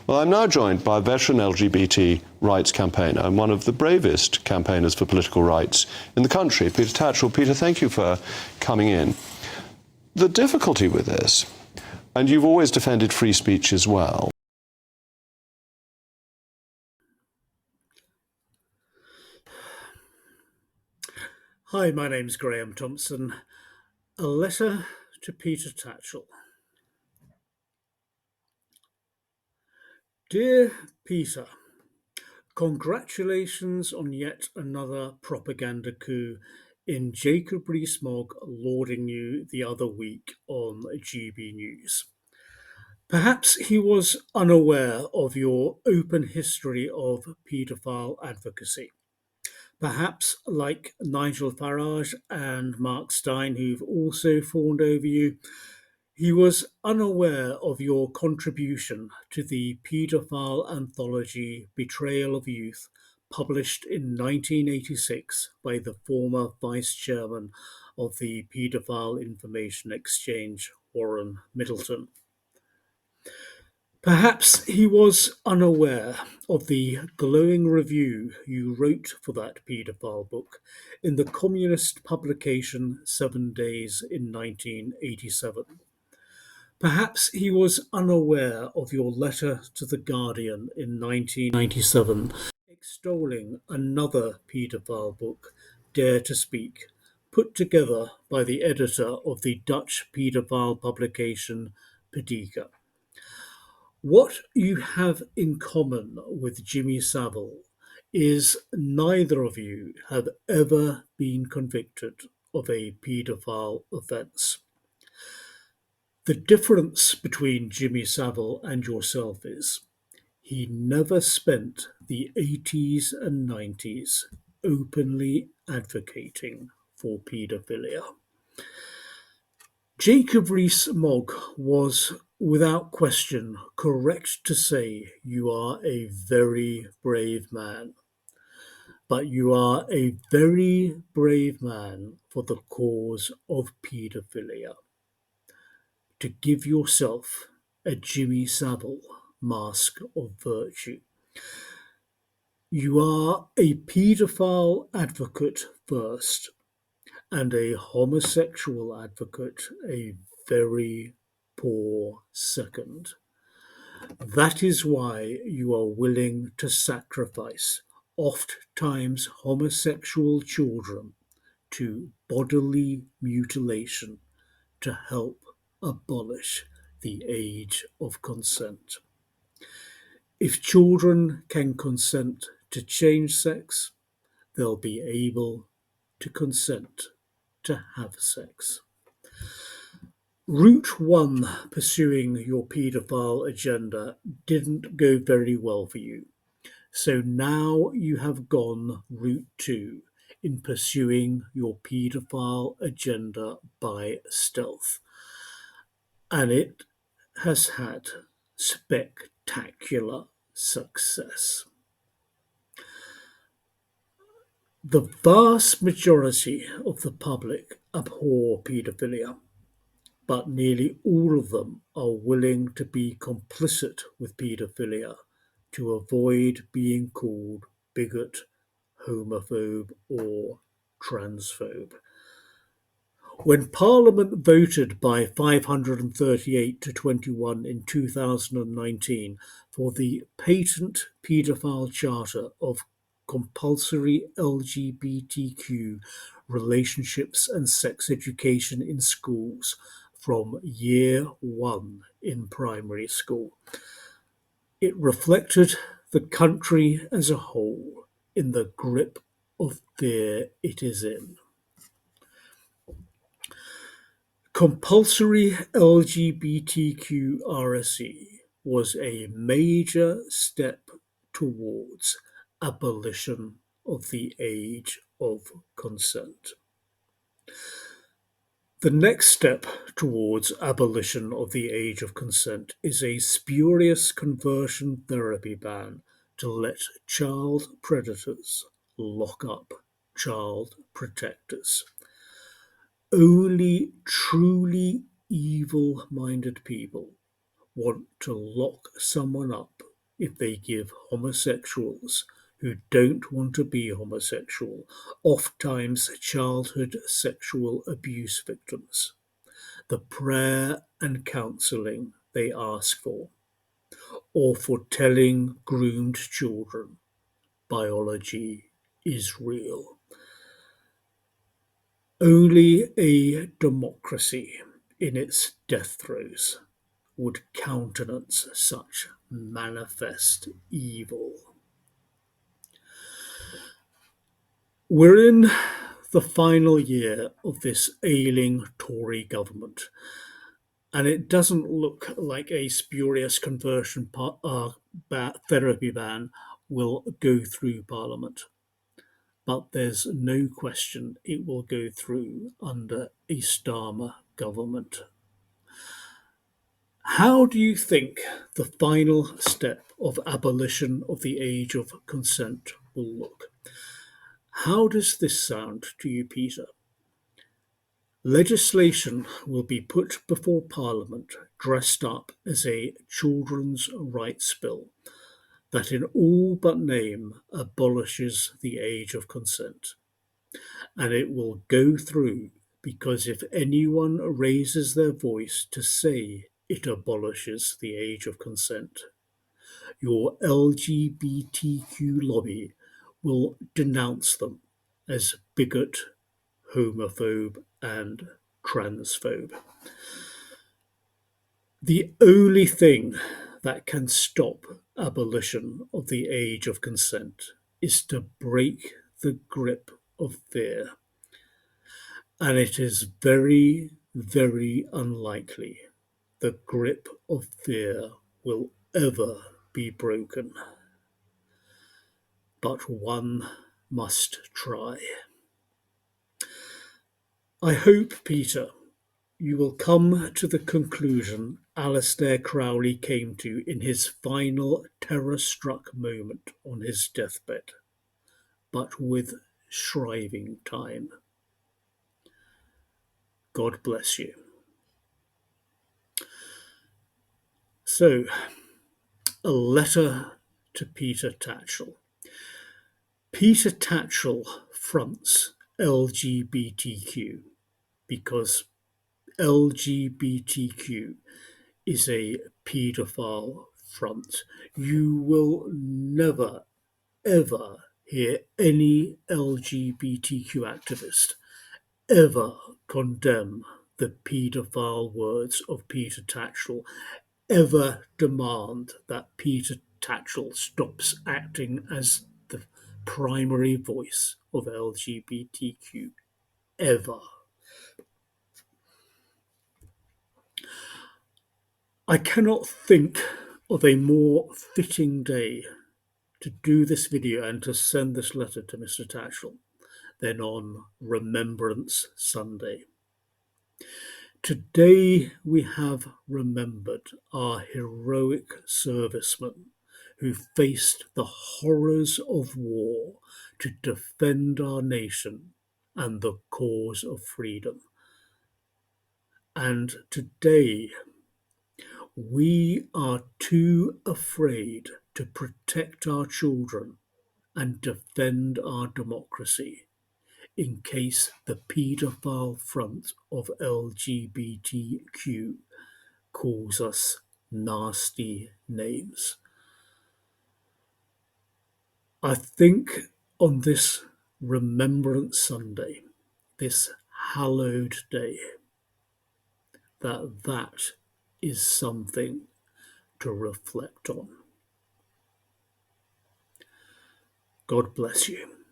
Well, I'm now joined by a veteran LGBT rights campaigner and one of the bravest campaigners for political rights in the country, Peter Tatchell. Peter, thank you for coming in. The difficulty with this, and you've always defended free speech as well. Hi, my name's Graham Thompson. A letter to Peter Tatchell. Dear Peter, congratulations on yet another propaganda coup in Jacob Rees-Mogg lauding you the other week on GB News. Perhaps he was unaware of your open history of paedophile advocacy. Perhaps, like Nigel Farage and Mark Stein, who've also fawned over you, he was unaware of your contribution to the paedophile anthology Betrayal of Youth, published in 1986 by the former vice chairman of the Paedophile Information Exchange, Warren Middleton. Perhaps he was unaware of the glowing review you wrote for that paedophile book in the communist publication 7 Days in 1987. Perhaps he was unaware of your letter to The Guardian in 1997, extolling another paedophile book, Dare to Speak, put together by the editor of the Dutch paedophile publication Pedica. What you have in common with Jimmy Savile is neither of you have ever been convicted of a paedophile offence. The difference between Jimmy Savile and yourself is he never spent the 80s and 90s openly advocating for paedophilia. Jacob Rees-Mogg was, without question, correct to say you are a very brave man. But you are a very brave man for the cause of paedophilia. To give yourself a Jimmy Savile mask of virtue. You are a paedophile advocate first, and a homosexual advocate a very poor second. That is why you are willing to sacrifice oft times homosexual children to bodily mutilation to help abolish the age of consent. If children can consent to change sex, they'll be able to consent to have sex. Route 1, pursuing your paedophile agenda, didn't go very well for you. So now you have gone Route 2 in pursuing your paedophile agenda by stealth. And it has had spectacular success. The vast majority of the public abhor paedophilia, but nearly all of them are willing to be complicit with paedophilia to avoid being called bigot, homophobe, or transphobe. When Parliament voted by 538 to 21 in 2019 for the Patent Paedophile Charter of compulsory LGBTQ relationships and sex education in schools from year one in primary school, it reflected the country as a whole in the grip of fear it is in. Compulsory LGBTQ RSE was a major step towards abolition of the age of consent. The next step towards abolition of the age of consent is a spurious conversion therapy ban to let child predators lock up child protectors. Only truly evil-minded people want to lock someone up if they give homosexuals who don't want to be homosexual, oft-times childhood sexual abuse victims, the prayer and counselling they ask for, or for telling groomed children biology is real. Only a democracy in its death throes would countenance such manifest evil. We're in the final year of this ailing Tory government, and it doesn't look like a spurious conversion therapy ban will go through Parliament. But there's no question it will go through under a Starmer government. How do you think the final step of abolition of the age of consent will look? How does this sound to you, Peter? Legislation will be put before Parliament dressed up as a children's rights bill that in all but name abolishes the age of consent. And it will go through because if anyone raises their voice to say it abolishes the age of consent, your LGBTQ lobby will denounce them as bigot, homophobe, and transphobe. The only thing that can stop abolition of the age of consent is to break the grip of fear. And it is very, very unlikely the grip of fear will ever be broken. But one must try. I hope, Peter, you will come to the conclusion Alistair Crowley came to in his final terror-struck moment on his deathbed, but with shriving time. God bless you. So, a letter to Peter Tatchell. Peter Tatchell fronts LGBTQ because LGBTQ is a paedophile front. You will never, ever hear any LGBTQ activist ever condemn the paedophile words of Peter Tatchell, ever demand that Peter Tatchell stops acting as the primary voice of LGBTQ, ever. I cannot think of a more fitting day to do this video and to send this letter to Mr. Tatchell than on Remembrance Sunday. Today we have remembered our heroic servicemen who faced the horrors of war to defend our nation and the cause of freedom. And today we are too afraid to protect our children and defend our democracy in case the paedophile front of LGBTQ calls us nasty names. I think on this Remembrance Sunday, this hallowed day, that is something to reflect on. God bless you.